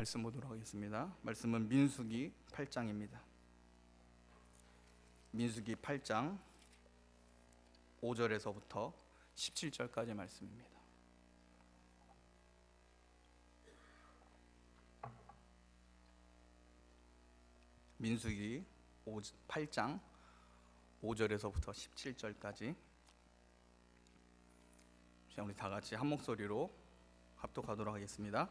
말씀 보도록 하겠습니다. 말씀은 민수기 8장입니다. 민수기 8장 5절에서부터 17절까지 말씀입니다. 민수기 8장 5절에서부터 17절까지 우리 다 같이 한 목소리로 합독하도록 하겠습니다.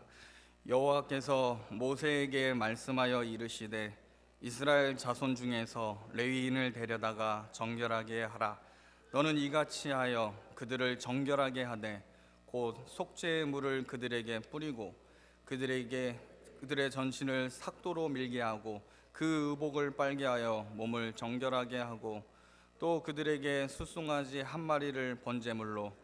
여호와께서 모세에게 말씀하여 이르시되 이스라엘 자손 중에서 레위인을 데려다가 정결하게 하라. 너는 이같이 하여 그들을 정결하게 하되 곧 속죄의 물을 그들에게 뿌리고 그들의 전신을 삭도로 밀게 하고 그 의복을 빨게 하여 몸을 정결하게 하고 또 그들에게 숫송아지 한 마리를 번제물로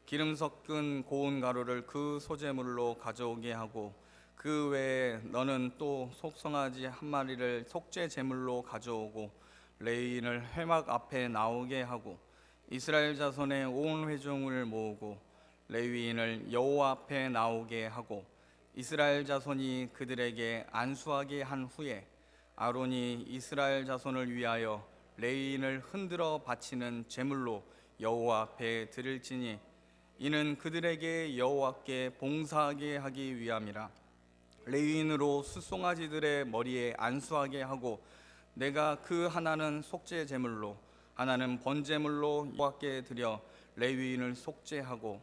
기름 섞은 고운 가루를 그 소제물로 가져오게 하고 그 외에 너는 또 속송아지 한 마리를 속죄 제물로 가져오고 레위인을 회막 앞에 나오게 하고 이스라엘 자손의 온 회중을 모으고 레위인을 여호와 앞에 나오게 하고 이스라엘 자손이 그들에게 안수하게 한 후에 아론이 이스라엘 자손을 위하여 레위인을 흔들어 바치는 제물로 여호와 앞에 드릴지니 이는 그들에게 여호와께 봉사하게 하기 위함이라. 레위인으로 숫송아지들의 머리에 안수하게 하고 내가 그 하나는 속죄 제물로 하나는 번제물로 여호와께 드려 레위인을 속죄하고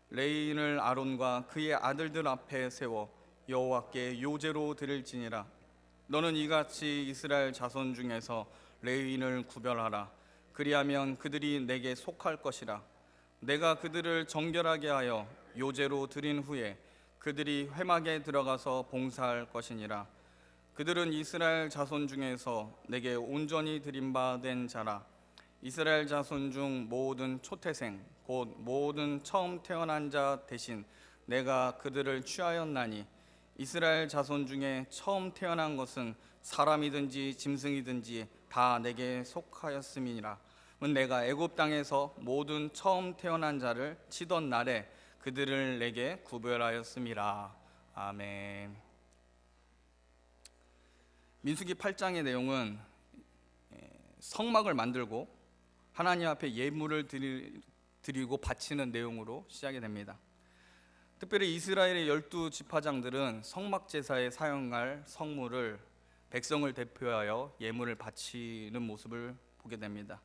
레위인을 아론과 그의 아들들 앞에 세워 여호와께 요제로 드릴지니라. 너는 이같이 이스라엘 자손 중에서 레위인을 구별하라. 그리하면 그들이 내게 속할 것이라. 내가 그들을 정결하게 하여 요제로 드린 후에 그들이 회막에 들어가서 봉사할 것이니라. 그들은 이스라엘 자손 중에서 내게 온전히 드림받은 자라. 이스라엘 자손 중 모든 초태생 곧 모든 처음 태어난 자 대신 내가 그들을 취하였나니 이스라엘 자손 중에 처음 태어난 것은 사람이든지 짐승이든지 다 내게 속하였음이니라. 내가 애굽 땅에서 모든 처음 태어난 자를 치던 날에 그들을 내게 구별하였음이라. 아멘. 민수기 8장의 내용은 성막을 만들고 하나님 앞에 예물을 드리고 바치는 내용으로 시작이 됩니다. 특별히 이스라엘의 12지파장들은 성막 제사에 사용할 성물을 백성을 대표하여 예물을 바치는 모습을 보게 됩니다.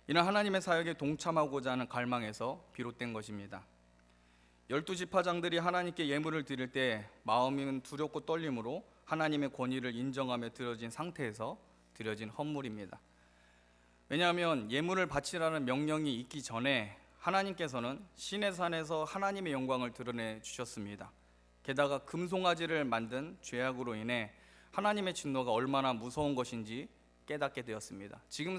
이는 하나님의 사역에 동참하고자 하는 갈망에서 비롯된 것입니다. 12지파장들이 하나님께 예물을 드릴 때 마음은 두렵고 떨림으로 하나님의 권위를 인정하며 드려진 상태에서 드려진 헌물입니다. 왜냐하면 예물을 바치라는 명령이 있기 전에 하나님께서는 시내산에서 하나님의 영광을 드러내 주셨습니다. 게다가 금송아지를 만든 죄악으로 인해 하나님의 진노가 얼마나 무서운 것인지 깨닫게 되었습니다. 지금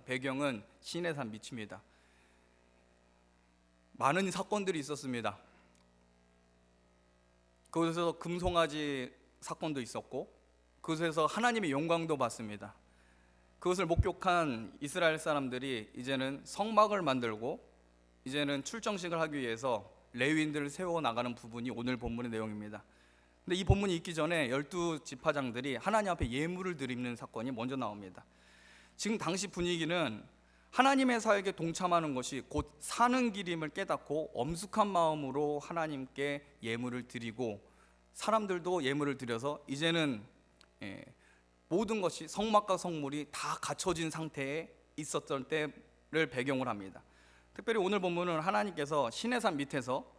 배경은 시내산 밑입니다. 많은 사건들이 있었습니다. 그곳에서 금송아지 사건도 있었고 그곳에서 하나님의 영광도 봤습니다. 그것을 목격한 이스라엘 사람들이 이제는 성막을 만들고 이제는 출정식을 하기 위해서 레위인들을 세워나가는 부분이 오늘 본문의 내용입니다. 근데 이 본문이 있기 전에 12지파장들이 하나님 앞에 예물을 드리는 사건이 먼저 나옵니다. 지금 당시 분위기는 하나님의 사역에 동참하는 것이 곧 사는 길임을 깨닫고 엄숙한 마음으로 하나님께 예물을 드리고 사람들도 예물을 드려서 이제는 모든 것이 성막과 성물이 다 갖춰진 상태에 있었던 때를 배경으로 합니다. 특별히 오늘 본문은 하나님께서 시내산 밑에서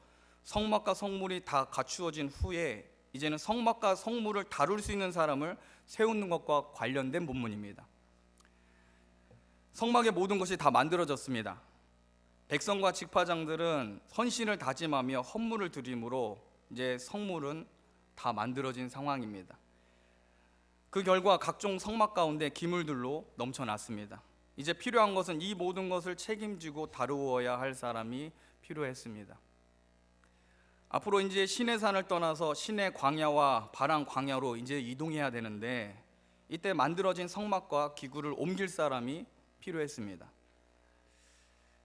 성막과 성물이 다 갖추어진 후에 이제는 성막과 성물을 다룰 수 있는 사람을 세우는 것과 관련된 본문입니다. 성막의 모든 것이 다 만들어졌습니다. 백성과 지파장들은 헌신을 다짐하며 헌물을 드림으로 이제 성물은 다 만들어진 상황입니다. 그 결과 각종 성막 가운데 기물들로 넘쳐났습니다. 이제 필요한 것은 이 모든 것을 책임지고 다루어야 할 사람이 필요했습니다. 앞으로 이제 시내산을 떠나서 시내 광야와 바람 광야로 이제 이동해야 되는데 이때 만들어진 성막과 기구를 옮길 사람이 필요했습니다.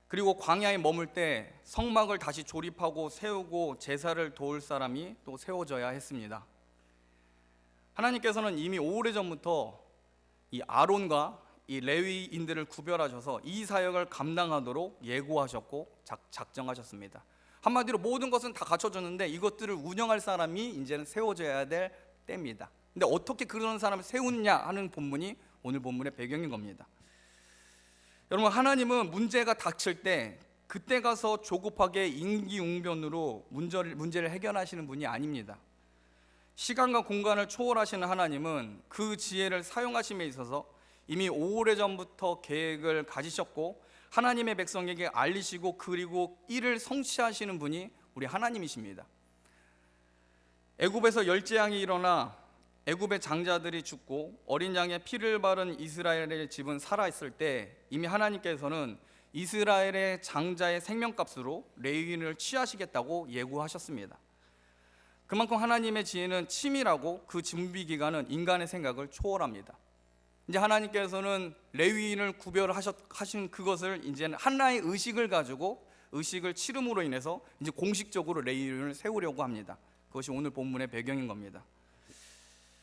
그리고 광야에 머물 때 성막을 다시 조립하고 세우고 제사를 도울 사람이 또 세워져야 했습니다. 하나님께서는 이미 오래전부터 이 아론과 이 레위인들을 구별하셔서 이 사역을 감당하도록 예고하셨고 작정하셨습니다. 한마디로 모든 것은 다 갖춰졌는데 이것들을 운영할 사람이 이제는 세워져야 될 때입니다. 근데 어떻게 그런 사람을 세우느냐 하는 본문이 오늘 본문의 배경인 겁니다. 여러분, 하나님은 문제가 닥칠 때 그때 가서 조급하게 임기응변으로 문제를 해결하시는 분이 아닙니다. 시간과 공간을 초월하시는 하나님은 그 지혜를 사용하심에 있어서 이미 오래전부터 계획을 가지셨고 하나님의 백성에게 알리시고 그리고 이를 성취하시는 분이 우리 하나님이십니다. 애굽에서 열재앙이 일어나 애굽의 장자들이 죽고 어린 양의 피를 바른 이스라엘의 집은 살아있을 때 이미 하나님께서는 이스라엘의 장자의 생명값으로 레위인을 취하시겠다고 예고하셨습니다. 그만큼 하나님의 지혜는 치밀하고 그 준비 기간은 인간의 생각을 초월합니다. 이제 하나님께서는 레위인을 구별하신 그것을 이제 하나의 의식을 가지고 의식을 치름으로 인해서 이제 공식적으로 레위인을 세우려고 합니다. 그것이 오늘 본문의 배경인 겁니다.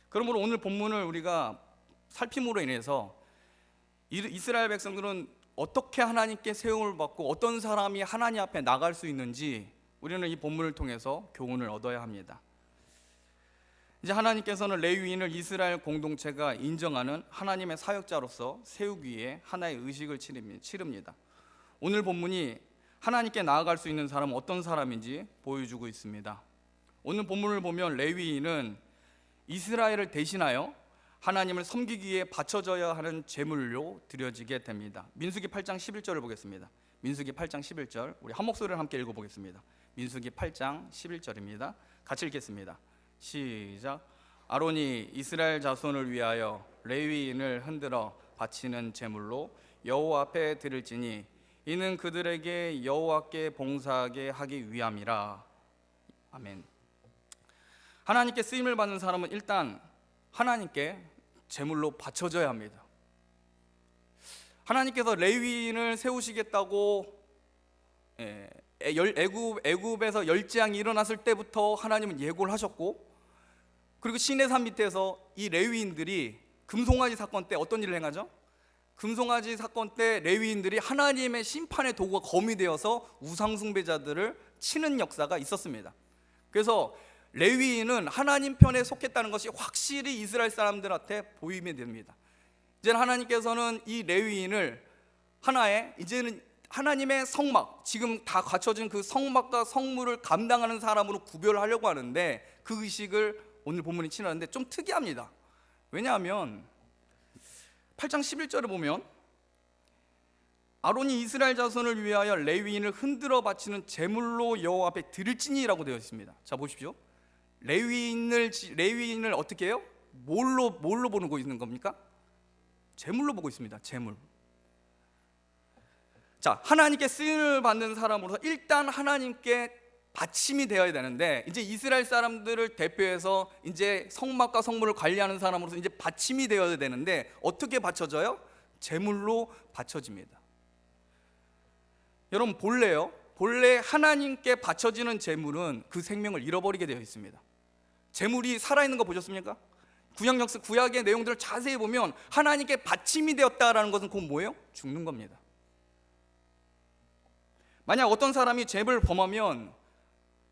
그러므로 오늘 본문을 우리가 살핌으로 인해서 이스라엘 백성들은 어떻게 하나님께 세움을 받고 어떤 사람이 하나님 앞에 나갈 수 있는지 우리는 이 본문을 통해서 교훈을 얻어야 합니다. 이제 하나님께서는 레위인을 이스라엘 공동체가 인정하는 하나님의 사역자로서 세우기 위해 하나의 의식을 치릅니다. 오늘 본문이 하나님께 나아갈 수 있는 사람은 어떤 사람인지 보여주고 있습니다. 오늘 본문을 보면 레위인은 이스라엘을 대신하여 하나님을 섬기기 위해 바쳐져야 하는 제물로 드려지게 됩니다. 민수기 8장 11절을 보겠습니다. 민수기 8장 11절, 우리 한 목소리를 함께 읽어보겠습니다. 민수기 8장 11절입니다. 같이 읽겠습니다. 시작. 아론이 이스라엘 자손을 위하여 레위인을 흔들어 바치는 제물로 여호와 앞에 드릴지니 이는 그들에게 여호와께 봉사하게 하기 위함이라. 아멘. 하나님께 쓰임을 받는 사람은 일단 하나님께 제물로 바쳐져야 합니다. 하나님께서 레위인을 세우시겠다고 애굽에서 열재앙이 일어났을 때부터 하나님은 예고를 하셨고, 그리고 시내산 밑에서 이 레위인들이 금송아지 사건 때 어떤 일을 행하죠? 금송아지 사건 때 레위인들이 하나님의 심판의 도구가 검이 되어서 우상숭배자들을 치는 역사가 있었습니다. 그래서 레위인은 하나님 편에 속했다는 것이 확실히 이스라엘 사람들한테 보이게 됩니다. 이제는 하나님께서는 이 레위인을 이제는 하나님의 성막, 지금 다 갖춰진 그 성막과 성물을 감당하는 사람으로 구별하려고 하는데 그 의식을 오늘 본문이 치는데 좀 특이합니다. 왜냐하면 8장 11절을 보면 아론이 이스라엘 자손을 위하여 레위인을 흔들어 바치는 제물로 여호와 앞에 드릴지니라고 되어 있습니다. 자, 보십시오. 레위인을 어떻게 해요? 뭘로 보고 있는 겁니까? 제물로 보고 있습니다. 제물. 자, 하나님께 쓰임을 받는 사람으로서 일단 하나님께 받침이 되어야 되는데, 이제 이스라엘 사람들을 대표해서 이제 성막과 성물을 관리하는 사람으로서 이제 받침이 되어야 되는데 어떻게 받쳐져요? 제물로 받쳐집니다. 여러분, 본래 하나님께 바쳐지는 제물은 그 생명을 잃어버리게 되어 있습니다. 제물이 살아있는 거 보셨습니까? 구약의 내용들을 자세히 보면 하나님께 받침이 되었다라는 것은 곧 뭐예요? 죽는 겁니다. 만약 어떤 사람이 죄를 범하면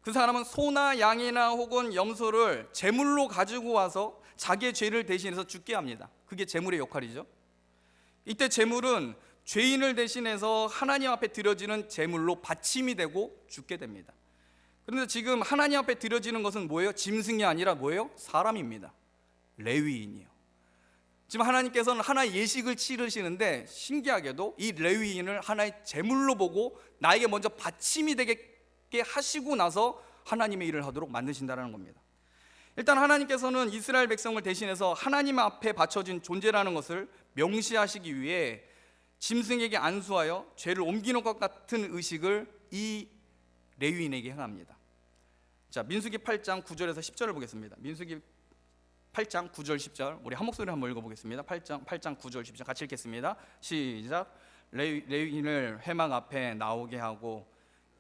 그 사람은 소나 양이나 혹은 염소를 제물로 가지고 와서 자기의 죄를 대신해서 죽게 합니다. 그게 제물의 역할이죠. 이때 제물은 죄인을 대신해서 하나님 앞에 드려지는 제물로 받침이 되고 죽게 됩니다. 그런데 지금 하나님 앞에 드려지는 것은 뭐예요? 짐승이 아니라 뭐예요? 사람입니다. 레위인이요. 지금 하나님께서는 하나의 예식을 치르시는데 신기하게도 이 레위인을 하나의 제물로 보고 나에게 먼저 받침이 되게 하시고 나서 하나님의 일을 하도록 만드신다는 겁니다. 일단 하나님께서는 이스라엘 백성을 대신해서 하나님 앞에 바쳐진 존재라는 것을 명시하시기 위해 짐승에게 안수하여 죄를 옮기는 것 같은 의식을 이 레위인에게 행합니다. 자, 민수기 8장 9절에서 10절을 보겠습니다. 민수기 8장 9절 10절 우리 한 목소리 한번 읽어보겠습니다. 8장 9절 10절 같이 읽겠습니다. 시작. 레위인을 회막 앞에 나오게 하고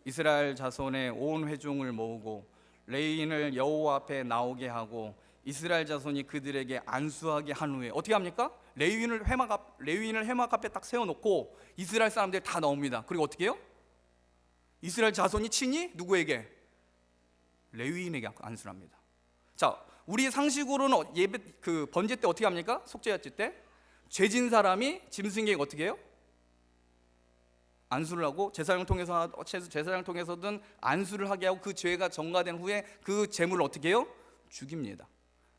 이스라엘 자손의 온 회중을 모으고 레위인을 여호와 앞에 나오게 하고 이스라엘 자손이 그들에게 안수하게 한 후에 어떻게 합니까? 레위인을 회막 앞에 딱 세워놓고 이스라엘 사람들이 다 나옵니다. 그리고 어떻게 해요? 이스라엘 자손이 친히 누구에게? 레위인에게 안수를 합니다. 자, 우리 상식으로는 예배 번제 때 어떻게 합니까? 속죄잔치 때 죄진 사람이 짐승에게 어떻게 해요? 안수를 하고 제사장을 통해서든 안수를 하게 하고 그 죄가 전가된 후에 그 제물을 어떻게 해요? 죽입니다.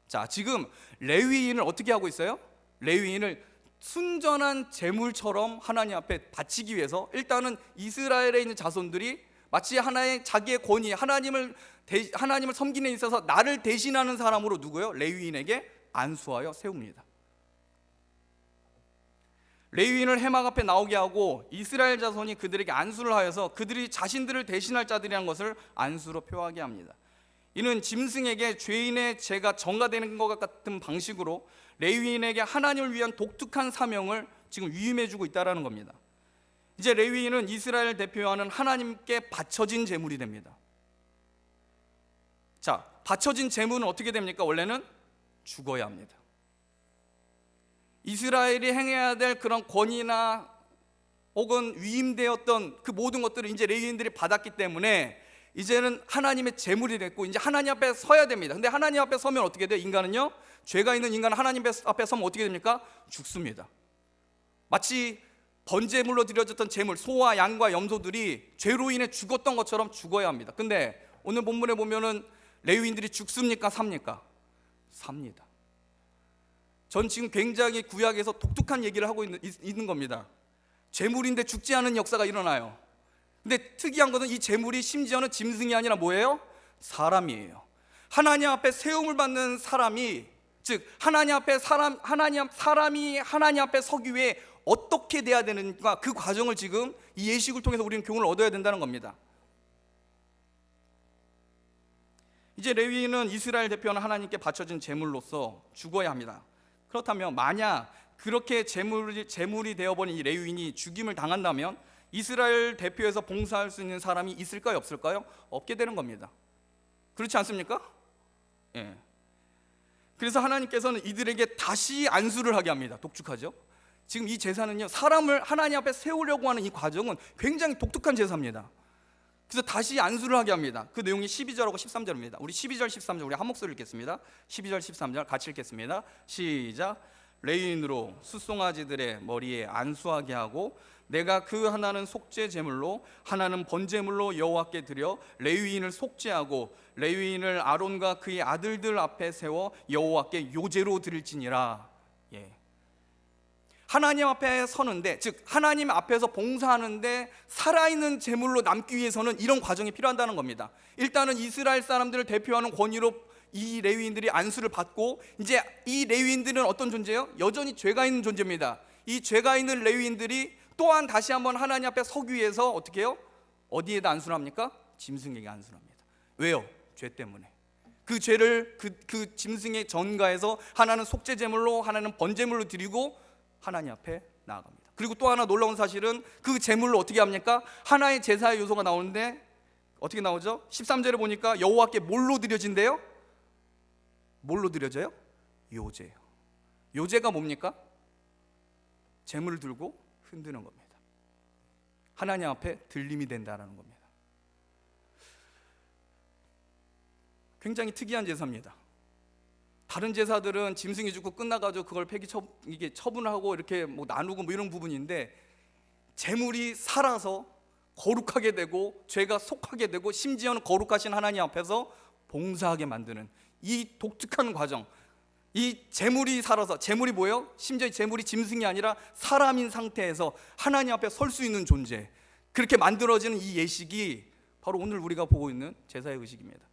자, 지금 레위인을 어떻게 하고 있어요? 레위인을 순전한 제물처럼 하나님 앞에 바치기 위해서 일단은 이스라엘에 있는 자손들이 마치 하나의 자기의 권위, 하나님을 섬기는 데 있어서 나를 대신하는 사람으로 누구요? 레위인에게 안수하여 세웁니다. 레위인을 회막 앞에 나오게 하고 이스라엘 자손이 그들에게 안수를 하여서 그들이 자신들을 대신할 자들이라는 것을 안수로 표하게 합니다. 이는 짐승에게 죄인의 죄가 전가되는 것 같은 방식으로 레위인에게 하나님을 위한 독특한 사명을 지금 위임해주고 있다는 겁니다. 이제 레위인은 이스라엘 대표하는 하나님께 바쳐진 제물이 됩니다. 자, 바쳐진 제물은 어떻게 됩니까? 원래는 죽어야 합니다. 이스라엘이 행해야 될 그런 권위나 혹은 위임되었던 그 모든 것들을 이제 레위인들이 받았기 때문에 이제는 하나님의 제물이 됐고 이제 하나님 앞에 서야 됩니다. 근데 하나님 앞에 서면 어떻게 돼요? 인간은요, 죄가 있는 인간은 하나님 앞에 서면 어떻게 됩니까? 죽습니다. 마치 번제물로 드려졌던 제물, 소와 양과 염소들이 죄로 인해 죽었던 것처럼 죽어야 합니다. 근데 오늘 본문에 보면은 레위인들이 죽습니까? 삽니까? 삽니다. 전 지금 굉장히 구약에서 독특한 얘기를 하고 있는 겁니다. 제물인데 죽지 않은 역사가 일어나요. 근데 특이한 것은 이 제물이 심지어는 짐승이 아니라 뭐예요? 사람이에요. 하나님 앞에 세움을 받는 사람이, 즉 하나님 앞에 사람이 하나님 앞에 서기 위해 어떻게 돼야 되는가, 그 과정을 지금 이 예식을 통해서 우리는 교훈을 얻어야 된다는 겁니다. 이제 레위인은 이스라엘 대표하는 하나님께 바쳐진 제물로서 죽어야 합니다. 그렇다면 만약 그렇게 제물이 되어버린 이 레위인이 죽임을 당한다면 이스라엘 대표에서 봉사할 수 있는 사람이 있을까요? 없을까요? 없게 되는 겁니다. 그렇지 않습니까? 예. 그래서 하나님께서는 이들에게 다시 안수를 하게 합니다. 독특하죠? 지금 이 제사는요, 사람을 하나님 앞에 세우려고 하는 이 과정은 굉장히 독특한 제사입니다. 그래서 다시 안수를 하게 합니다. 그 내용이 12절하고 13절입니다. 우리 12절 13절 우리 한 목소리 읽겠습니다. 12절 13절 같이 읽겠습니다. 시작. 레위인으로 숫송아지들의 머리에 안수하게 하고 내가 그 하나는 속죄 제물로 하나는 번제물로 여호와께 드려 레위인을 속죄하고 레위인을 아론과 그의 아들들 앞에 세워 여호와께 요제로 드릴지니라. 예. 하나님 앞에 서는데, 즉 하나님 앞에서 봉사하는데 살아있는 제물로 남기 위해서는 이런 과정이 필요하다는 겁니다. 일단은 이스라엘 사람들을 대표하는 권위로 이 레위인들이 안수를 받고, 이제 이 레위인들은 어떤 존재예요? 여전히 죄가 있는 존재입니다. 이 죄가 있는 레위인들이 또한 다시 한번 하나님 앞에 서기 위해서 어떻게 해요? 어디에다 안수를 합니까? 짐승에게 안수를 합니다. 왜요? 죄 때문에. 그 죄를 그 짐승의 전가해서 하나는 속죄 제물로 하나는 번제물로 드리고 하나님 앞에 나아갑니다. 그리고 또 하나 놀라운 사실은 그 제물로 어떻게 합니까? 하나의 제사의 요소가 나오는데 어떻게 나오죠? 13절에 보니까 여호와께 뭘로 드려진대요? 뭘로 드려져요? 요제요. 요제가 뭡니까? 제물을 들고 흔드는 겁니다. 하나님 앞에 들림이 된다는 겁니다. 굉장히 특이한 제사입니다. 다른 제사들은 짐승이 죽고 끝나가지고 그걸 이게 처분하고 이렇게 뭐 나누고 뭐 이런 부분인데, 제물이 살아서 거룩하게 되고 죄가 속하게 되고 심지어는 거룩하신 하나님 앞에서 봉사하게 만드는 이 독특한 과정, 이 제물이 살아서, 제물이 뭐예요? 심지어 제물이 짐승이 아니라 사람인 상태에서 하나님 앞에 설 수 있는 존재, 그렇게 만들어지는 이 예식이 바로 오늘 우리가 보고 있는 제사의 의식입니다.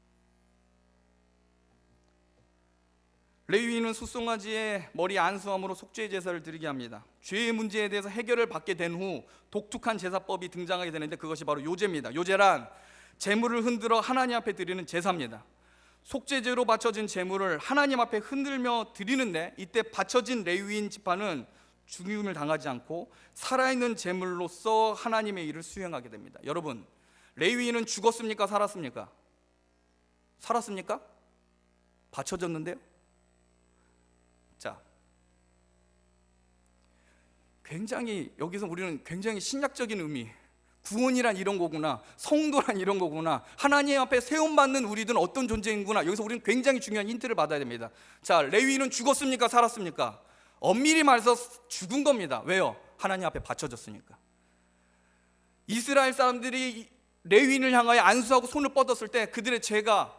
레위인은 숫송아지의 머리 안수함으로 속죄 제사를 드리게 합니다. 죄의 문제에 대해서 해결을 받게 된 후 독특한 제사법이 등장하게 되는데 그것이 바로 요제입니다. 요제란 제물을 흔들어 하나님 앞에 드리는 제사입니다. 속죄제로 바쳐진 제물을 하나님 앞에 흔들며 드리는데, 이때 바쳐진 레위인 지파는 죽임을 당하지 않고 살아있는 제물로서 하나님의 일을 수행하게 됩니다. 여러분, 레위인은 죽었습니까? 살았습니까? 살았습니까? 바쳐졌는데요? 자, 굉장히 여기서 우리는 굉장히 신약적인 의미, 구원이란 이런 거구나, 성도란 이런 거구나, 하나님 앞에 세움받는 우리들은 어떤 존재인구나, 여기서 우리는 굉장히 중요한 힌트를 받아야 됩니다. 자, 레위인은 죽었습니까? 살았습니까? 엄밀히 말해서 죽은 겁니다. 왜요? 하나님 앞에 바쳐졌으니까. 이스라엘 사람들이 레위인을 향하여 안수하고 손을 뻗었을 때 그들의 죄가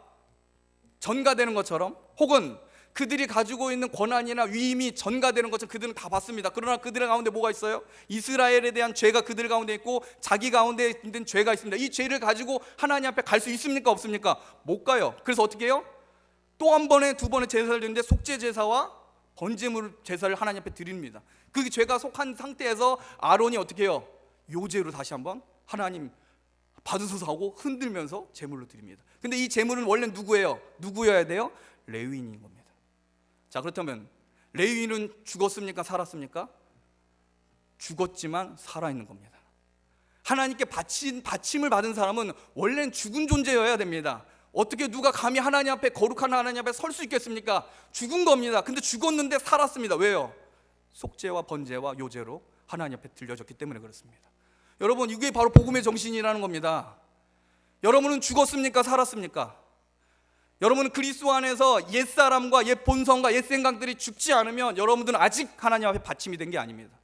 전가되는 것처럼, 혹은 그들이 가지고 있는 권한이나 위임이 전가되는 것처럼 그들은 다 봤습니다. 그러나 그들의 가운데 뭐가 있어요? 이스라엘에 대한 죄가 그들 가운데 있고 자기 가운데 있는 죄가 있습니다. 이 죄를 가지고 하나님 앞에 갈 수 있습니까? 없습니까? 못 가요. 그래서 어떻게 해요? 또 한 번에 두 번의 제사를 드리는데 속죄 제사와 번제물 제사를 하나님 앞에 드립니다. 그 죄가 속한 상태에서 아론이 어떻게 해요? 요제로 다시 한번 하나님 받으소서 하고 흔들면서 제물로 드립니다. 근데 이 제물은 원래 누구예요? 누구여야 돼요? 레위인인 겁니다. 자, 그렇다면 레위인은 죽었습니까? 살았습니까? 죽었지만 살아있는 겁니다. 하나님께 받침을 받은 사람은 원래는 죽은 존재여야 됩니다. 어떻게 누가 감히 하나님 앞에, 거룩한 하나님 앞에 설 수 있겠습니까? 죽은 겁니다. 근데 죽었는데 살았습니다. 왜요? 속죄와 번제와 요제로 하나님 앞에 들려졌기 때문에 그렇습니다. 여러분, 이게 바로 복음의 정신이라는 겁니다. 여러분은 죽었습니까? 살았습니까? 여러분은 그리스도 안에서 옛사람과 옛 본성과 옛 생각들이 죽지 않으면 여러분들은 아직 하나님 앞에 받침이 된 게 아닙니다.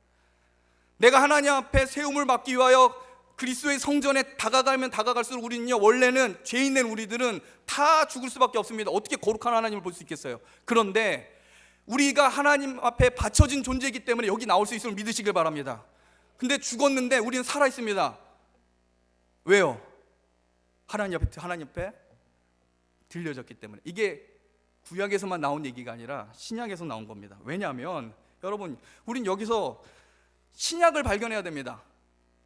내가 하나님 앞에 세움을 받기 위하여 그리스도의 성전에 다가가면 다가갈수록 우리는요, 원래는 죄인된 우리들은 다 죽을 수밖에 없습니다. 어떻게 거룩한 하나님을 볼 수 있겠어요? 그런데 우리가 하나님 앞에 바쳐진 존재이기 때문에 여기 나올 수 있음을 믿으시길 바랍니다. 근데 죽었는데 우리는 살아있습니다. 왜요? 하나님 앞에 들려졌기 때문에. 이게 구약에서만 나온 얘기가 아니라 신약에서 나온 겁니다. 왜냐하면 여러분, 우린 여기서 신약을 발견해야 됩니다.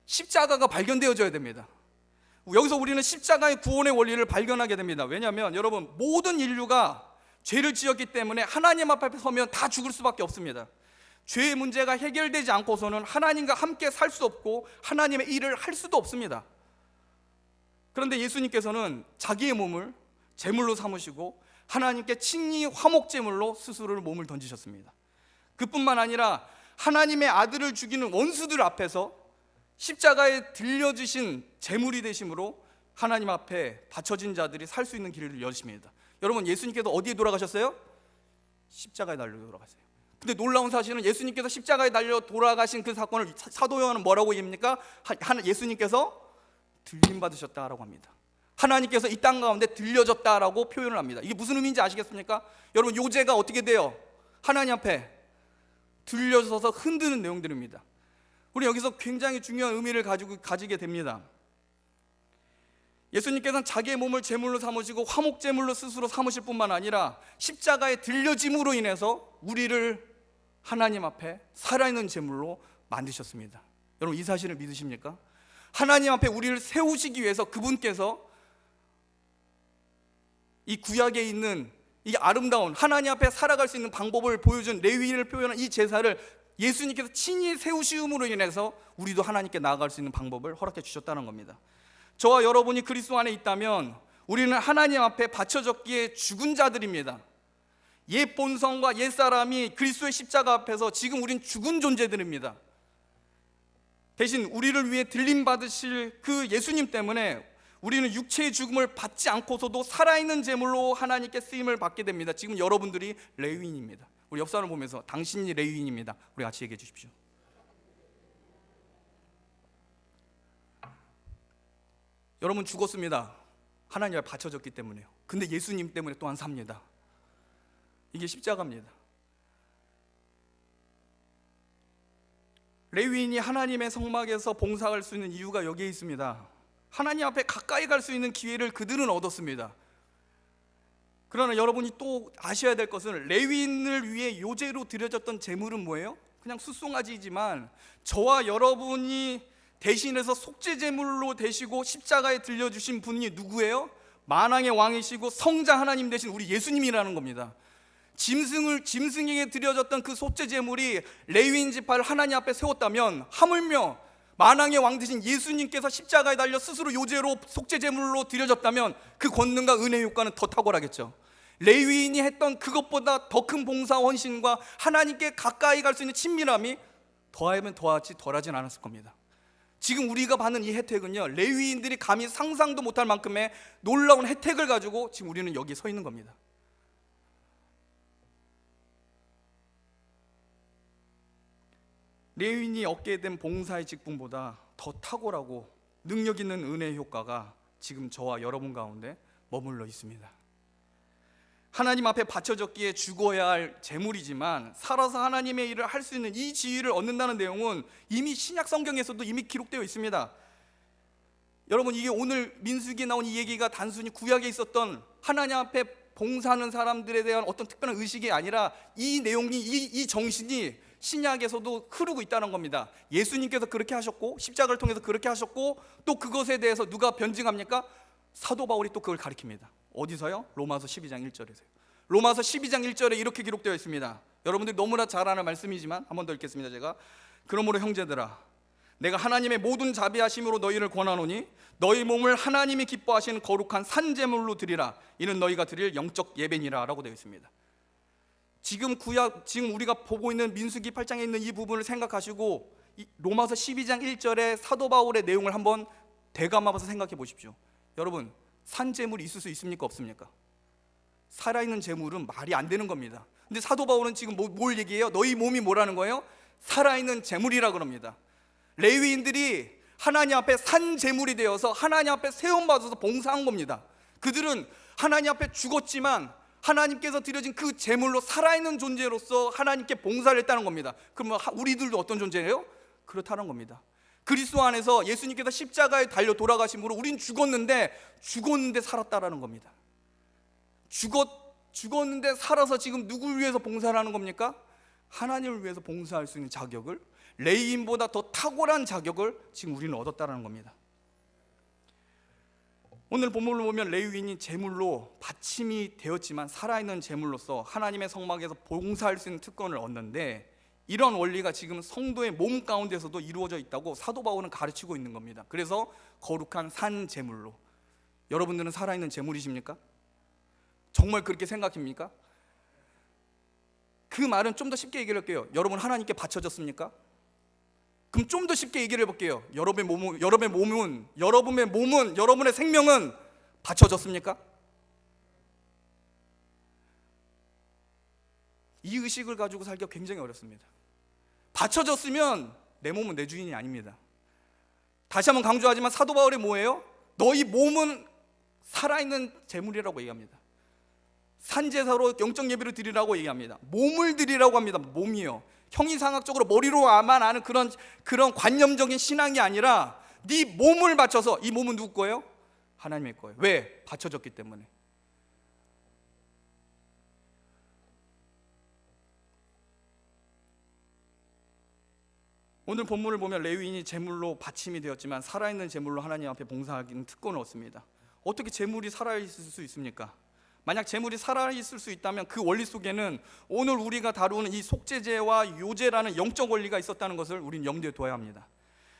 십자가가 발견되어져야 됩니다. 여기서 우리는 십자가의 구원의 원리를 발견하게 됩니다. 왜냐하면 여러분, 모든 인류가 죄를 지었기 때문에 하나님 앞에 서면 다 죽을 수밖에 없습니다. 죄의 문제가 해결되지 않고서는 하나님과 함께 살 수 없고 하나님의 일을 할 수도 없습니다. 그런데 예수님께서는 자기의 몸을 제물로 삼으시고 하나님께 친히 화목제물로 스스로 몸을 던지셨습니다. 그뿐만 아니라 하나님의 아들을 죽이는 원수들 앞에서 십자가에 들려주신 제물이 되심으로 하나님 앞에 바쳐진 자들이 살 수 있는 길을 여십니다. 여러분, 예수님께서 어디에 돌아가셨어요? 십자가에 달려 돌아가세요. 근데 놀라운 사실은 예수님께서 십자가에 달려 돌아가신 그 사건을 사도 요한은 뭐라고 얘기합니까? 예수님께서 들림 받으셨다라고 합니다. 하나님께서 이 땅 가운데 들려졌다라고 표현을 합니다. 이게 무슨 의미인지 아시겠습니까? 여러분, 요제가 어떻게 돼요? 하나님 앞에 들려져서 흔드는 내용들입니다. 우리 여기서 굉장히 중요한 의미를 가지게 됩니다. 예수님께서는 자기의 몸을 제물로 삼으시고 화목제물로 스스로 삼으실 뿐만 아니라 십자가에 들려짐으로 인해서 우리를 하나님 앞에 살아있는 제물로 만드셨습니다. 여러분, 이 사실을 믿으십니까? 하나님 앞에 우리를 세우시기 위해서 그분께서 이 구약에 있는 이 아름다운 하나님 앞에 살아갈 수 있는 방법을 보여준 레위인을 표현한 이 제사를 예수님께서 친히 세우심으로 인해서 우리도 하나님께 나아갈 수 있는 방법을 허락해 주셨다는 겁니다. 저와 여러분이 그리스도 안에 있다면 우리는 하나님 앞에 바쳐졌기에 죽은 자들입니다. 옛 본성과 옛 사람이 그리스도의 십자가 앞에서 지금 우린 죽은 존재들입니다. 대신 우리를 위해 들림 받으실 그 예수님 때문에 우리는 육체의 죽음을 받지 않고서도 살아있는 제물로 하나님께 쓰임을 받게 됩니다. 지금 여러분들이 레위인입니다. 우리 옆사람을 보면서 당신이 레위인입니다. 우리 같이 얘기해 주십시오. 여러분, 죽었습니다. 하나님 앞에 바쳐졌기 때문에요. 근데 예수님 때문에 또한 삽니다. 이게 십자가입니다. 레위인이 하나님의 성막에서 봉사할 수 있는 이유가 여기에 있습니다. 하나님 앞에 가까이 갈 수 있는 기회를 그들은 얻었습니다. 그러나 여러분이 또 아셔야 될 것은 레위인을 위해 요제로 드려졌던 제물은 뭐예요? 그냥 숫송아지이지만 저와 여러분이 대신해서 속죄 제물로 되시고 십자가에 들려주신 분이 누구예요? 만왕의 왕이시고 성자 하나님 되신 우리 예수님이라는 겁니다. 짐승에게 드려졌던 그 속죄 제물이 레위인 지파를 하나님 앞에 세웠다면 하물며 만왕의 왕 되신 예수님께서 십자가에 달려 스스로 요제로 속죄 제물로 드려졌다면 그 권능과 은혜의 효과는 더 탁월하겠죠. 레위인이 했던 그것보다 더 큰 봉사 헌신과 하나님께 가까이 갈 수 있는 친밀함이 더하면 더하지 덜하진 않았을 겁니다. 지금 우리가 받는 이 혜택은요, 레위인들이 감히 상상도 못할 만큼의 놀라운 혜택을 가지고 지금 우리는 여기 서 있는 겁니다. 레위인이 얻게 된 봉사의 직분보다 더 탁월하고 능력 있는 은혜의 효과가 지금 저와 여러분 가운데 머물러 있습니다. 하나님 앞에 바쳐졌기에 죽어야 할 재물이지만 살아서 하나님의 일을 할 수 있는 이 지위를 얻는다는 내용은 이미 신약 성경에서도 이미 기록되어 있습니다. 여러분, 이게 오늘 민수기에 나온 이 얘기가 단순히 구약에 있었던 하나님 앞에 봉사하는 사람들에 대한 어떤 특별한 의식이 아니라 이 내용이 이 정신이 신약에서도 흐르고 있다는 겁니다. 예수님께서 그렇게 하셨고 십자가를 통해서 그렇게 하셨고 또 그것에 대해서 누가 변증합니까? 사도 바울이 또 그걸 가리킵니다. 어디서요? 로마서 12장 1절에서요. 로마서 12장 1절에 이렇게 기록되어 있습니다. 여러분들이 너무나 잘 아는 말씀이지만 한 번 더 읽겠습니다. 제가 그러므로 형제들아, 내가 하나님의 모든 자비하심으로 너희를 권하노니 너희 몸을 하나님이 기뻐하시는 거룩한 산제물로 드리라. 이는 너희가 드릴 영적 예배니라 라고 되어 있습니다. 지금 우리가 보고 있는 민수기 8장에 있는 이 부분을 생각하시고 로마서 12장 1절의 사도 바울의 내용을 한번 대감아봐서 생각해 보십시오. 여러분, 산제물이 있을 수 있습니까? 없습니까? 살아있는 제물은 말이 안 되는 겁니다. 근데 사도 바울은 지금 뭘 얘기해요? 너희 몸이 뭐라는 거예요? 살아있는 제물이라 그럽니다. 레위인들이 하나님 앞에 산 제물이 되어서 하나님 앞에 세움받아서 봉사한 겁니다. 그들은 하나님 앞에 죽었지만 하나님께서 드려진 그 제물로 살아있는 존재로서 하나님께 봉사를 했다는 겁니다. 그러면 우리들도 어떤 존재예요? 그렇다는 겁니다. 그리스도 안에서 예수님께서 십자가에 달려 돌아가심으로 우린 죽었는데 살았다라는 겁니다. 죽었는데 살아서 지금 누굴 위해서 봉사를 하는 겁니까? 하나님을 위해서 봉사할 수 있는 자격을, 레위인보다 더 탁월한 자격을 지금 우리는 얻었다는 겁니다. 오늘 본문을 보면 레위인이 제물로 받침이 되었지만 살아있는 제물로서 하나님의 성막에서 봉사할 수 있는 특권을 얻는데, 이런 원리가 지금 성도의 몸 가운데서도 이루어져 있다고 사도 바울은 가르치고 있는 겁니다. 그래서 거룩한 산 제물로, 여러분들은 살아있는 제물이십니까? 정말 그렇게 생각합니까? 그 말은 좀 더 쉽게 얘기를 할게요. 여러분 하나님께 바쳐졌습니까? 그럼 좀 더 쉽게 얘기를 해볼게요. 여러분의 몸은, 여러분의 생명은 바쳐졌습니까? 이 의식을 가지고 살기가 굉장히 어렵습니다. 바쳐졌으면 내 몸은 내 주인이 아닙니다. 다시 한번 강조하지만 사도 바울이 뭐예요? 너희 몸은 살아있는 제물이라고 얘기합니다. 산제사로 영적 예배를 드리라고 얘기합니다. 몸을 드리라고 합니다. 몸이요. 형이상학적으로 머리로만 아는 그런 관념적인 신앙이 아니라 네 몸을 바쳐서, 이 몸은 누구 거예요? 하나님의 거예요. 왜? 바쳐졌기 때문에. 오늘 본문을 보면 레위인이 제물로 받침이 되었지만 살아있는 제물로 하나님 앞에 봉사하기는 특권을 얻습니다. 어떻게 제물이 살아있을 수 있습니까? 만약 제물이 살아있을 수 있다면 그 원리 속에는 오늘 우리가 다루는 이 속죄제와 요제라는 영적 원리가 있었다는 것을 우리는 염두에 둬야 합니다.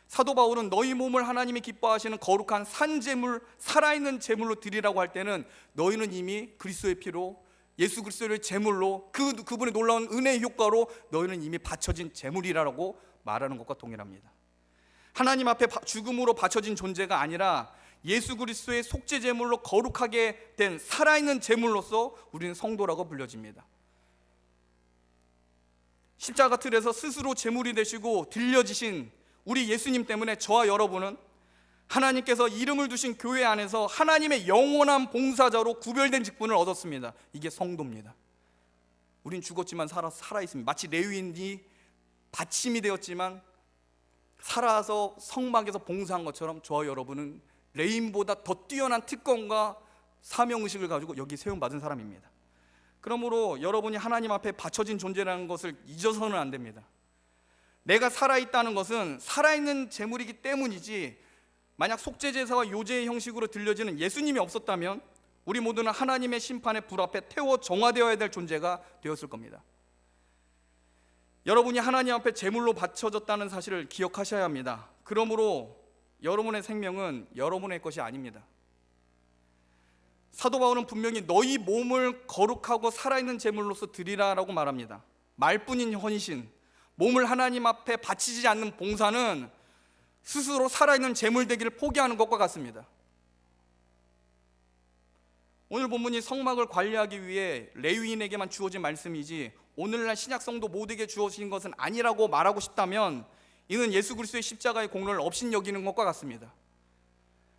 사도 바울은 너희 몸을 하나님이 기뻐하시는 거룩한 산제물, 살아있는 제물로 드리라고 할 때는 너희는 이미 그리스도의 피로, 예수 그리스도의 제물로, 그분의 놀라운 은혜의 효과로 너희는 이미 바쳐진 제물이라고 말하는 것과 동일합니다. 하나님 앞에 죽음으로 바쳐진 존재가 아니라 예수 그리스도의 속죄 제물로 거룩하게 된 살아있는 제물로서 우리는 성도라고 불려집니다. 십자가 틀에서 스스로 제물이 되시고 들려지신 우리 예수님 때문에 저와 여러분은 하나님께서 이름을 두신 교회 안에서 하나님의 영원한 봉사자로 구별된 직분을 얻었습니다. 이게 성도입니다. 우린 죽었지만 살아있습니다. 마치 레위인이 받침이 되었지만 살아서 성막에서 봉사한 것처럼 저와 여러분은 레위인보다 더 뛰어난 특권과 사명의식을 가지고 여기 세움받은 사람입니다. 그러므로 여러분이 하나님 앞에 바쳐진 존재라는 것을 잊어서는 안 됩니다. 내가 살아있다는 것은 살아있는 제물이기 때문이지, 만약 속죄제사와 요제의 형식으로 들려지는 예수님이 없었다면 우리 모두는 하나님의 심판의 불 앞에 태워 정화되어야 될 존재가 되었을 겁니다. 여러분이 하나님 앞에 제물로 바쳐졌다는 사실을 기억하셔야 합니다. 그러므로 여러분의 생명은 여러분의 것이 아닙니다. 사도 바울은 분명히 너희 몸을 거룩하고 살아있는 제물로서 드리라라고 말합니다. 말뿐인 헌신, 몸을 하나님 앞에 바치지 않는 봉사는 스스로 살아있는 제물 되기를 포기하는 것과 같습니다. 오늘 본문이 성막을 관리하기 위해 레위인에게만 주어진 말씀이지 오늘날 신약 성도 모두에게 주어진 것은 아니라고 말하고 싶다면 이는 예수 그리스도의 십자가의 공로를 업신여기는 것과 같습니다.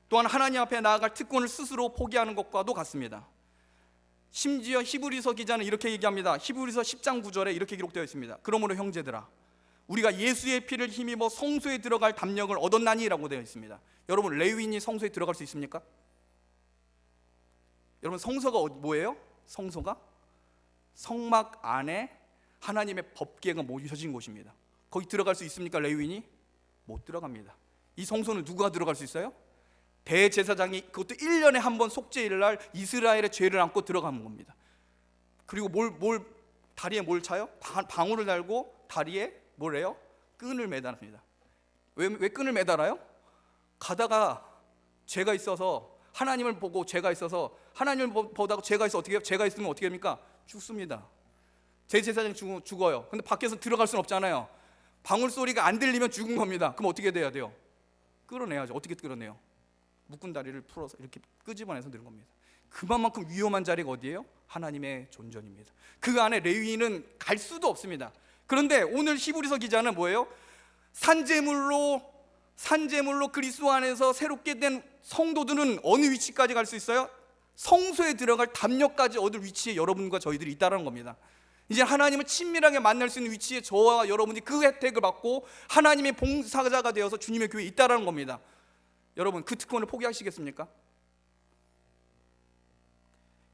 또한 하나님 앞에 나아갈 특권을 스스로 포기하는 것과도 같습니다. 심지어 히브리서 기자는 이렇게 얘기합니다. 히브리서 10장 9절에 이렇게 기록되어 있습니다. 그러므로 형제들아, 우리가 예수의 피를 힘입어 성소에 들어갈 담력을 얻었나니 라고 되어 있습니다. 여러분, 레위인이 성소에 들어갈 수 있습니까? 여러분, 성소가 뭐예요? 성소가 성막 안에 하나님의 법궤가 모셔진 곳입니다. 거기 들어갈 수 있습니까? 레위인이? 못 들어갑니다. 이 성소는 누가 들어갈 수 있어요? 대제사장이, 그것도 1년에 한 번 속죄일을 날 이스라엘의 죄를 안고 들어가는 겁니다. 그리고 다리에 뭘 차요? 방울을 달고 다리에 뭘 해요? 끈을 매달습니다. 왜 끈을 매달아요? 가다가 죄가 있어서, 하나님을 보고 죄가 있어서, 하나님을 보다가 죄가 있어 어떻게 해요? 죄가 있으면 어떻게 됩니까? 죽습니다. 대제사장이 죽어요. 근데 밖에서 들어갈 수는 없잖아요. 방울 소리가 안 들리면 죽은 겁니다. 그럼 어떻게 돼야 돼요? 끌어내야죠. 어떻게 끌어내요? 묶은 다리를 풀어서 이렇게 끄집어내서 드는 겁니다. 그만큼 위험한 자리가 어디예요? 하나님의 존전입니다. 그 안에 레위인은 갈 수도 없습니다. 그런데 오늘 히브리서 기자는 뭐예요? 산제물로 그리스도 안에서 새롭게 된 성도들은 어느 위치까지 갈 수 있어요? 성소에 들어갈 담력까지 얻을 위치에 여러분과 저희들이 있다는 겁니다. 이제 하나님을 친밀하게 만날 수 있는 위치에 저와 여러분이 그 혜택을 받고 하나님의 봉사자가 되어서 주님의 교회에 있다는 겁니다. 여러분, 그 특권을 포기하시겠습니까?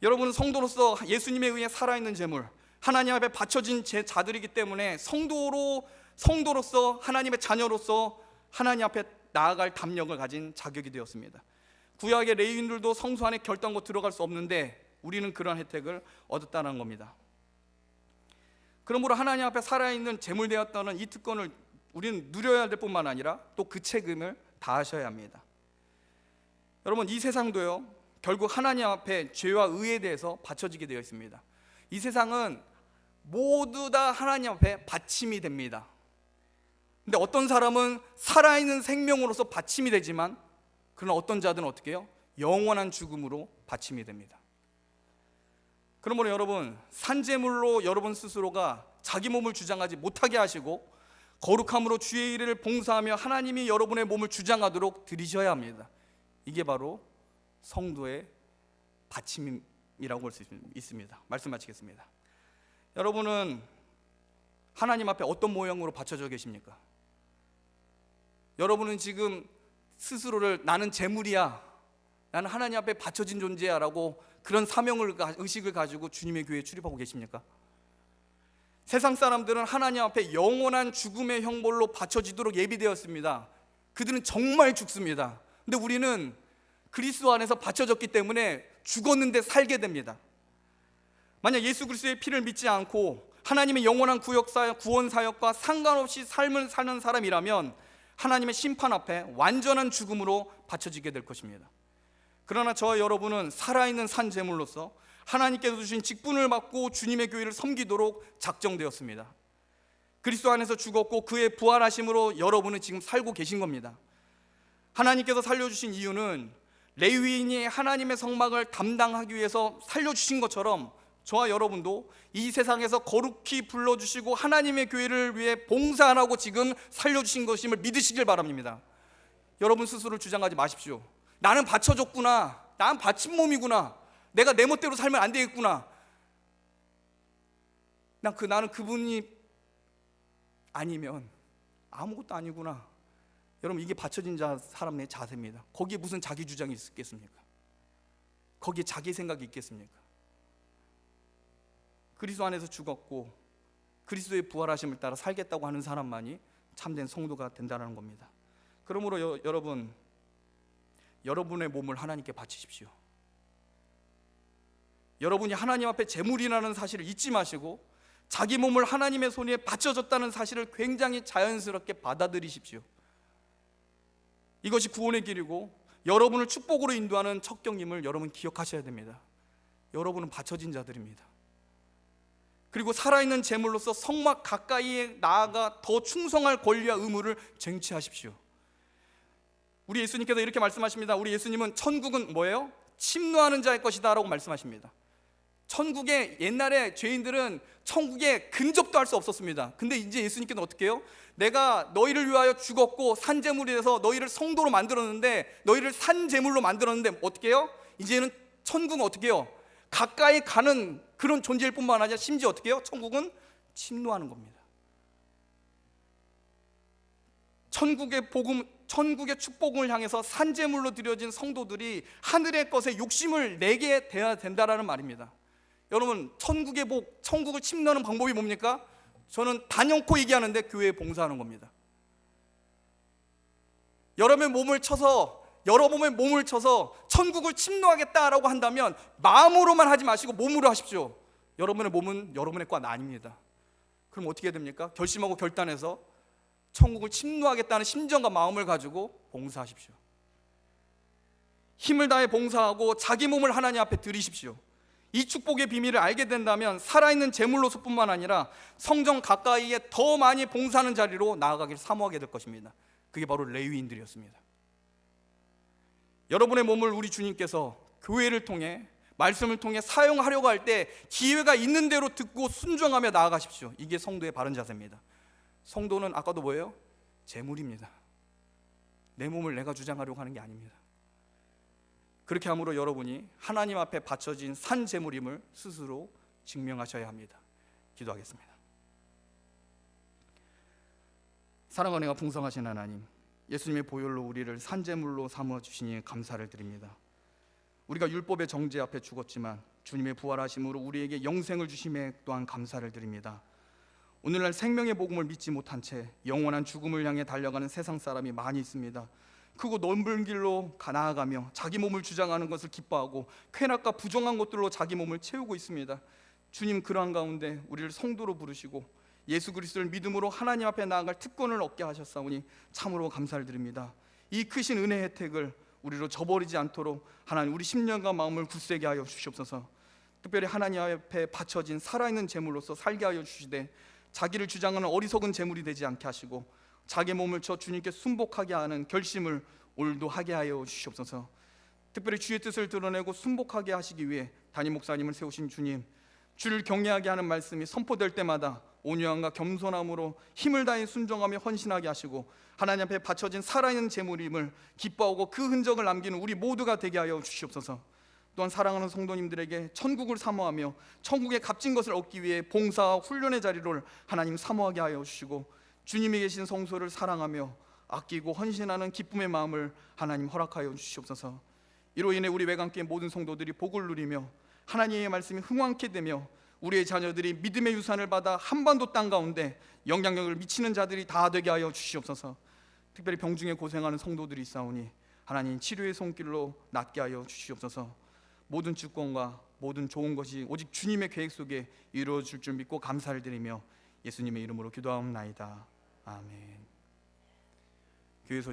여러분은 성도로서 예수님에 의해 살아있는 제물, 하나님 앞에 바쳐진 자들이기 때문에 성도로서 하나님의 자녀로서 하나님 앞에 나아갈 담력을 가진 자격이 되었습니다. 구약의 레위인들도 성소 안에 결단코 들어갈 수 없는데 우리는 그런 혜택을 얻었다는 겁니다. 그러므로 하나님 앞에 살아있는 제물 되었다는 이 특권을 우리는 누려야 될 뿐만 아니라 또 그 책임을 다하셔야 합니다. 여러분, 이 세상도요, 결국 하나님 앞에 죄와 의에 대해서 바쳐지게 되어 있습니다. 이 세상은 모두 다 하나님 앞에 받침이 됩니다. 근데 어떤 사람은 살아있는 생명으로서 받침이 되지만, 그러나 어떤 자들은 어떻게 해요? 영원한 죽음으로 받침이 됩니다. 그러므로 여러분, 산제물로 여러분 스스로가 자기 몸을 주장하지 못하게 하시고 거룩함으로 주의 일을 봉사하며 하나님이 여러분의 몸을 주장하도록 드리셔야 합니다. 이게 바로 성도의 받침이라고 할 수 있습니다. 말씀 마치겠습니다. 여러분은 하나님 앞에 어떤 모형으로 받쳐져 계십니까? 여러분은 지금 스스로를 나는 재물이야, 나는 하나님 앞에 받쳐진 존재야 라고 그런 의식을 가지고 주님의 교회에 출입하고 계십니까? 세상 사람들은 하나님 앞에 영원한 죽음의 형벌로 받쳐지도록 예비되었습니다. 그들은 정말 죽습니다. 근데 우리는 그리스도 안에서 받쳐졌기 때문에 죽었는데 살게 됩니다. 만약 예수 그리스도의 피를 믿지 않고 하나님의 영원한 구원 사역과 상관없이 삶을 사는 사람이라면 하나님의 심판 앞에 완전한 죽음으로 받쳐지게 될 것입니다. 그러나 저와 여러분은 살아있는 산 제물로서 하나님께서 주신 직분을 받고 주님의 교회를 섬기도록 작정되었습니다. 그리스도 안에서 죽었고 그의 부활하심으로 여러분은 지금 살고 계신 겁니다. 하나님께서 살려주신 이유는 레위인이 하나님의 성막을 담당하기 위해서 살려주신 것처럼 저와 여러분도 이 세상에서 거룩히 불러주시고 하나님의 교회를 위해 봉사하라고 지금 살려주신 것임을 믿으시길 바랍니다. 여러분 스스로를 주장하지 마십시오. 나는 받쳐줬구나, 나는 받친 몸이구나, 내가 내 멋대로 살면 안 되겠구나, 나는 그분이 아니면 아무것도 아니구나. 여러분, 이게 받쳐진 사람의 자세입니다. 거기에 무슨 자기 주장이 있겠습니까? 거기에 자기 생각이 있겠습니까? 그리스도 안에서 죽었고 그리스도의 부활하심을 따라 살겠다고 하는 사람만이 참된 성도가 된다는 겁니다. 그러므로 여러분, 여러분의 몸을 하나님께 바치십시오. 여러분이 하나님 앞에 제물이라는 사실을 잊지 마시고 자기 몸을 하나님의 손에 바쳐졌다는 사실을 굉장히 자연스럽게 받아들이십시오. 이것이 구원의 길이고 여러분을 축복으로 인도하는 척경임을 여러분 기억하셔야 됩니다. 여러분은 바쳐진 자들입니다. 그리고 살아있는 제물로서 성막 가까이에 나아가 더 충성할 권리와 의무를 쟁취하십시오. 우리 예수님께서 이렇게 말씀하십니다. 우리 예수님은 천국은 뭐예요? 침노하는 자의 것이다 라고 말씀하십니다. 천국에, 옛날에 죄인들은 천국에 근접도 할 수 없었습니다. 근데 이제 예수님께서는 어떻게 해요? 내가 너희를 위하여 죽었고 산제물이 돼서 너희를 성도로 만들었는데, 너희를 산제물로 만들었는데 어떻게 해요? 이제는 천국은 어떻게 해요? 가까이 가는 그런 존재일 뿐만 아니라 심지어 어떻게 해요? 천국은 침노하는 겁니다. 천국의 복음, 천국의 축복을 향해서 산제물로 드려진 성도들이 하늘의 것에 욕심을 내게 돼야 된다라는 말입니다. 여러분, 천국의 복, 천국을 침노하는 방법이 뭡니까? 저는 단연코 얘기하는데 교회에 봉사하는 겁니다. 여러분의 몸을 쳐서 천국을 침노하겠다라고 한다면 마음으로만 하지 마시고 몸으로 하십시오. 여러분의 몸은 여러분의 것 아닙니다. 그럼 어떻게 됩니까? 결심하고 결단해서 천국을 침노하겠다는 심정과 마음을 가지고 봉사하십시오. 힘을 다해 봉사하고 자기 몸을 하나님 앞에 드리십시오. 이 축복의 비밀을 알게 된다면 살아있는 제물로서뿐만 아니라 성전 가까이에 더 많이 봉사하는 자리로 나아가기를 사모하게 될 것입니다. 그게 바로 레위인들이었습니다. 여러분의 몸을 우리 주님께서 교회를 통해, 말씀을 통해 사용하려고 할 때 기회가 있는 대로 듣고 순종하며 나아가십시오. 이게 성도의 바른 자세입니다. 성도는 아까도 뭐예요? 제물입니다. 내 몸을 내가 주장하려고 하는 게 아닙니다. 그렇게 함으로 여러분이 하나님 앞에 바쳐진 산 제물임을 스스로 증명하셔야 합니다. 기도하겠습니다. 사랑과 은혜가 풍성하신 하나님, 예수님의 보혈로 우리를 산 제물로 삼아 주시니 감사를 드립니다. 우리가 율법의 정죄 앞에 죽었지만 주님의 부활하심으로 우리에게 영생을 주심에 또한 감사를 드립니다. 오늘날 생명의 복음을 믿지 못한 채 영원한 죽음을 향해 달려가는 세상 사람이 많이 있습니다. 크고 넓은 길로 나아가며 자기 몸을 주장하는 것을 기뻐하고 쾌락과 부정한 것들로 자기 몸을 채우고 있습니다. 주님, 그러한 가운데 우리를 성도로 부르시고 예수 그리스도를 믿음으로 하나님 앞에 나아갈 특권을 얻게 하셨사오니 참으로 감사를 드립니다. 이 크신 은혜의 혜택을 우리로 저버리지 않도록 하나님, 우리 심령과 마음을 굳세게 하여 주시옵소서. 특별히 하나님 앞에 바쳐진 살아있는 제물로서 살게 하여 주시되 자기를 주장하는 어리석은 제물이 되지 않게 하시고 자기 몸을 쳐 주님께 순복하게 하는 결심을 오늘도 하게 하여 주시옵소서. 특별히 주의 뜻을 드러내고 순복하게 하시기 위해 담임 목사님을 세우신 주님, 주를 경외하게 하는 말씀이 선포될 때마다 온유함과 겸손함으로 힘을 다해 순종하며 헌신하게 하시고 하나님 앞에 바쳐진 살아있는 제물임을 기뻐하고 그 흔적을 남기는 우리 모두가 되게 하여 주시옵소서. 또한 사랑하는 성도님들에게 천국을 사모하며 천국의 값진 것을 얻기 위해 봉사와 훈련의 자리를 하나님 사모하게 하여 주시고 주님이 계신 성소를 사랑하며 아끼고 헌신하는 기쁨의 마음을 하나님 허락하여 주시옵소서. 이로 인해 우리 외관교회 모든 성도들이 복을 누리며 하나님의 말씀이 흥왕케 되며 우리의 자녀들이 믿음의 유산을 받아 한반도 땅 가운데 영향력을 미치는 자들이 다 되게 하여 주시옵소서. 특별히 병중에 고생하는 성도들이 있사오니 하나님 치료의 손길로 낫게 하여 주시옵소서. 모든 주권과 모든 좋은 것이 오직 주님의 계획 속에 이루어질 줄 믿고 감사를 드리며 예수님의 이름으로 기도하옵나이다. 아멘. 교회 소식